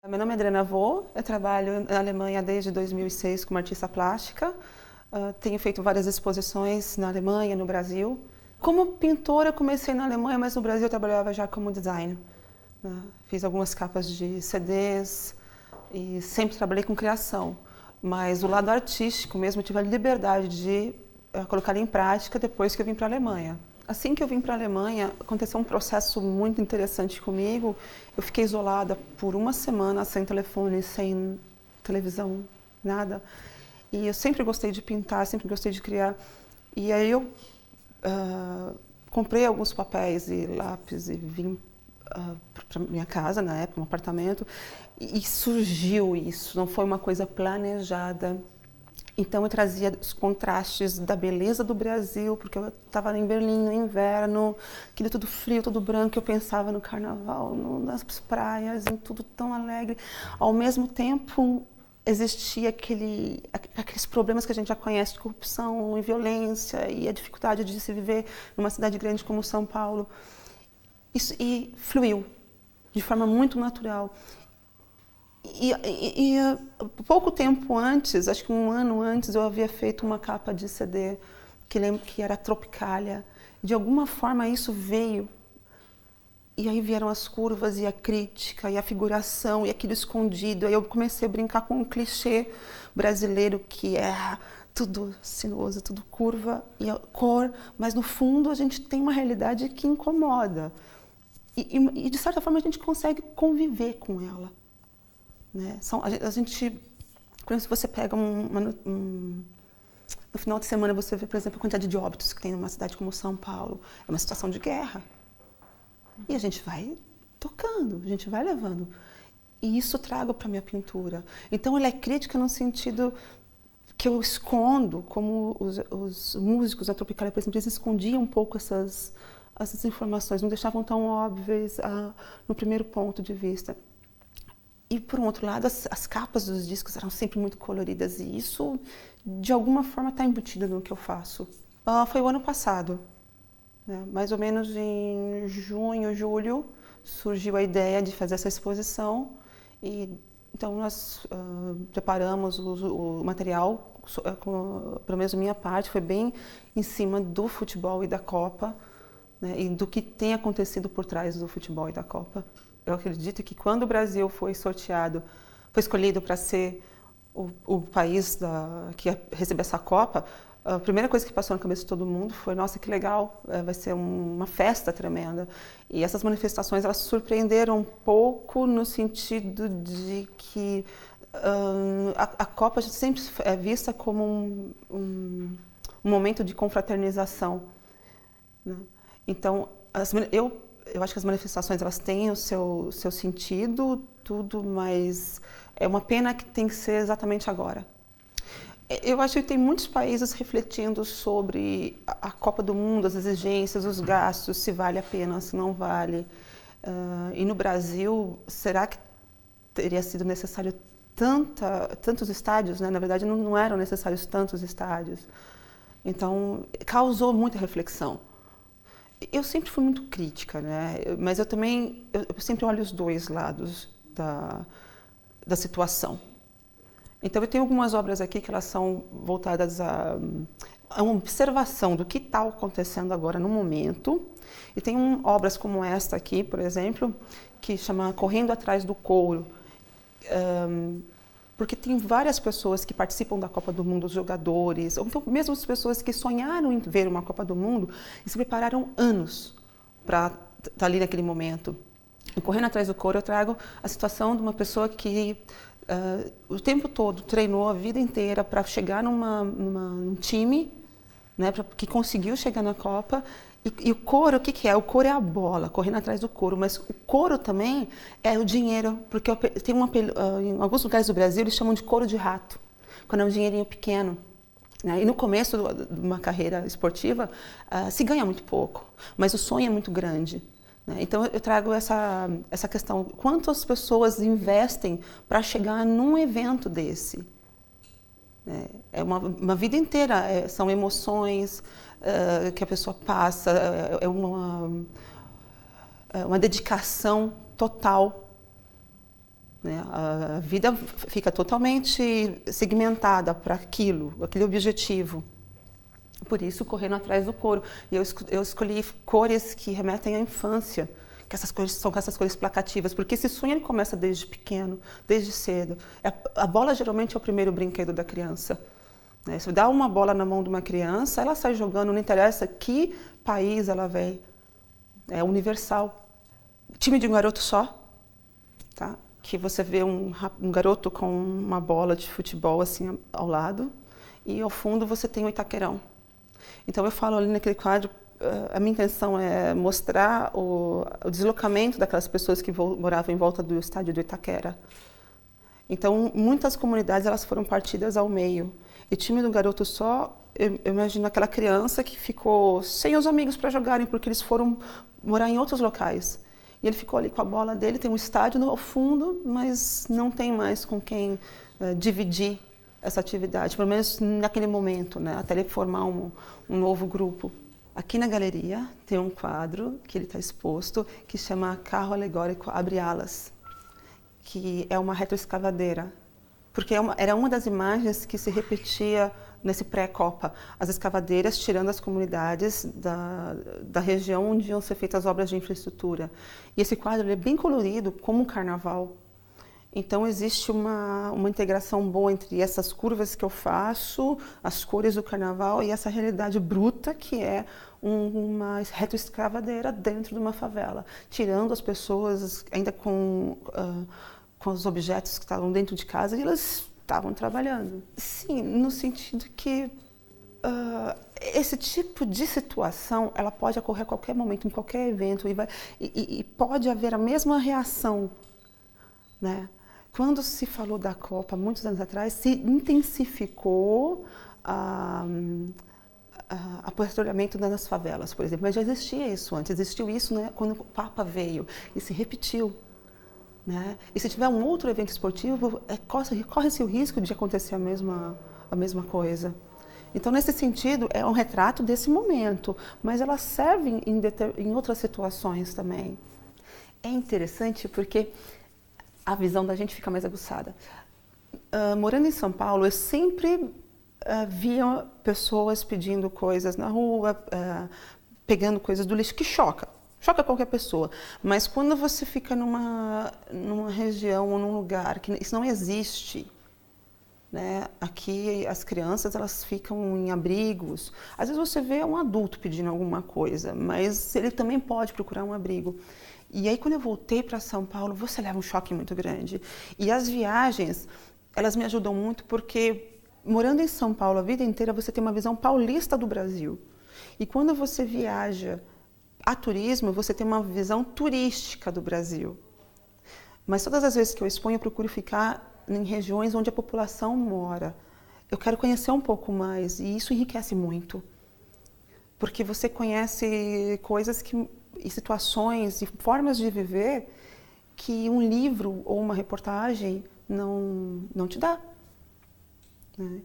Meu nome é Adriana Vô, eu trabalho na Alemanha desde 2006 como artista plástica. Tenho feito várias exposições na Alemanha, no Brasil. Como pintora, comecei na Alemanha, mas no Brasil eu trabalhava já como designer. Fiz algumas capas de CDs e sempre trabalhei com criação. Mas o lado artístico mesmo, eu tive a liberdade de colocar em prática depois que eu vim para a Alemanha. Assim que eu vim para a Alemanha, aconteceu um processo muito interessante comigo. Eu fiquei isolada por uma semana, sem telefone, sem televisão, nada. E eu sempre gostei de pintar, sempre gostei de criar. E aí eu comprei alguns papéis e lápis e vim para minha casa, na época, um apartamento. E surgiu isso, não foi uma coisa planejada. Então eu trazia os contrastes da beleza do Brasil, porque eu estava em Berlim no inverno, aquilo tudo frio, tudo branco, eu pensava no carnaval, nas praias, em tudo tão alegre. Ao mesmo tempo, existia aqueles problemas que a gente já conhece de corrupção e violência e a dificuldade de se viver numa cidade grande como São Paulo. Isso, e fluiu de forma muito natural. E pouco tempo antes, acho que um ano antes, eu havia feito uma capa de CD que era Tropicália. De alguma forma isso veio. E aí vieram as curvas e a crítica e a figuração e aquilo escondido. Aí eu comecei a brincar com um clichê brasileiro que é tudo sinuoso, tudo curva e a cor, mas no fundo a gente tem uma realidade que incomoda. E de certa forma a gente consegue conviver com ela. Né? A gente, quando você pega no final de semana você vê, por exemplo, a quantidade de óbitos que tem numa cidade como São Paulo. É uma situação de guerra. E a gente vai tocando, a gente vai levando. E isso eu trago para a minha pintura. Então ela é crítica no sentido que eu escondo, como os músicos da Tropicália, por exemplo, eles escondiam um pouco essas informações, não deixavam tão óbvias no primeiro ponto de vista. E, por um outro lado, as capas dos discos eram sempre muito coloridas e isso, de alguma forma, está embutido no que eu faço. Foi o ano passado, né? Mais ou menos em junho, julho, surgiu a ideia de fazer essa exposição e então nós preparamos o material, pelo menos a minha parte, foi bem em cima do futebol e da Copa, né? E do que tem acontecido por trás do futebol e da Copa. Eu acredito que quando o Brasil foi escolhido para ser o país que ia receber essa Copa, a primeira coisa que passou na cabeça de todo mundo foi: nossa, que legal, vai ser uma festa tremenda. E essas manifestações, elas surpreenderam um pouco no sentido de que a Copa sempre é vista como um momento de confraternização, né? Então, eu acho que as manifestações elas têm o seu sentido, tudo, mas é uma pena que tem que ser exatamente agora. Eu acho que tem muitos países refletindo sobre a Copa do Mundo, as exigências, os gastos, se vale a pena, se não vale. E no Brasil, será que teria sido necessário tantos estádios, né? Na verdade, não eram necessários tantos estádios. Então, causou muita reflexão. Eu sempre fui muito crítica, né? Mas eu sempre olho os dois lados da situação. Então eu tenho algumas obras aqui que elas são voltadas a uma observação do que está acontecendo agora no momento. E tem obras como esta aqui, por exemplo, que chama Correndo Atrás do Couro. Porque tem várias pessoas que participam da Copa do Mundo, os jogadores, ou então mesmo as pessoas que sonharam em ver uma Copa do Mundo e se prepararam anos para estar ali naquele momento. E Correndo Atrás do Couro eu trago a situação de uma pessoa que o tempo todo treinou a vida inteira para chegar num time, né, que conseguiu chegar na Copa. E o couro, o que é? O couro é a bola, correndo atrás do couro, mas o couro também é o dinheiro, porque tem em alguns lugares do Brasil eles chamam de couro de rato, quando é um dinheirinho pequeno. Né? E no começo de uma carreira esportiva se ganha muito pouco, mas o sonho é muito grande. Né? Então eu trago essa questão, quantas pessoas investem para chegar num evento desse? É uma vida inteira, são emoções que a pessoa passa, é uma dedicação total. né? A vida fica totalmente segmentada para aquele objetivo. Por isso, correndo atrás do couro. E eu escolhi cores que remetem à infância, que essas cores são essas cores placativas, porque esse sonho ele começa desde pequeno, desde cedo. A bola geralmente é o primeiro brinquedo da criança. Né? Se dá uma bola na mão de uma criança, ela sai jogando, não interessa que país ela vem. É universal. Time de um garoto só, tá? Que você vê um garoto com uma bola de futebol assim ao lado e ao fundo você tem o Itaquerão. Então eu falo ali naquele quadro, a minha intenção é mostrar o deslocamento daquelas pessoas que moravam em volta do estádio do Itaquera. Então muitas comunidades elas foram partidas ao meio. E time do garoto só, eu imagino aquela criança que ficou sem os amigos para jogarem porque eles foram morar em outros locais. E ele ficou ali com a bola dele, tem um estádio no fundo, mas não tem mais com quem dividir essa atividade, pelo menos naquele momento, né? Até ele formar um novo grupo. Aqui na galeria tem um quadro que ele está exposto, que chama Carro Alegórico Abre Alas, que é uma retroescavadeira, porque era uma das imagens que se repetia nesse pré-Copa, as escavadeiras tirando as comunidades da região onde iam ser feitas as obras de infraestrutura. E esse quadro ele é bem colorido, como um carnaval. Então existe uma integração boa entre essas curvas que eu faço, as cores do carnaval e essa realidade bruta que é uma retroescavadeira dentro de uma favela, tirando as pessoas ainda com os objetos que estavam dentro de casa e elas estavam trabalhando. Sim, no sentido que esse tipo de situação ela pode ocorrer a qualquer momento, em qualquer evento e pode haver a mesma reação, né? Quando se falou da Copa, muitos anos atrás, se intensificou o patrulhamento nas favelas, por exemplo. Mas já existia isso antes, existiu isso, né, quando o Papa veio e se repetiu. Né? E se tiver um outro evento esportivo, corre-se o risco de acontecer a mesma coisa. Então, nesse sentido, é um retrato desse momento, mas ela serve em outras situações também. É interessante porque a visão da gente fica mais aguçada. Morando em São Paulo, eu sempre via pessoas pedindo coisas na rua, pegando coisas do lixo, que choca qualquer pessoa. Mas quando você fica numa região ou num lugar que isso não existe, né? Aqui as crianças elas ficam em abrigos. Às vezes você vê um adulto pedindo alguma coisa, mas ele também pode procurar um abrigo. E aí, quando eu voltei para São Paulo, você leva um choque muito grande. E as viagens, elas me ajudam muito porque, morando em São Paulo a vida inteira, você tem uma visão paulista do Brasil. E quando você viaja a turismo, você tem uma visão turística do Brasil. Mas todas as vezes que eu exponho, eu procuro ficar em regiões onde a população mora. Eu quero conhecer um pouco mais, e isso enriquece muito. Porque você conhece coisas e situações e formas de viver que um livro ou uma reportagem não te dá. Né?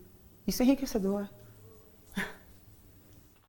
Isso é enriquecedor.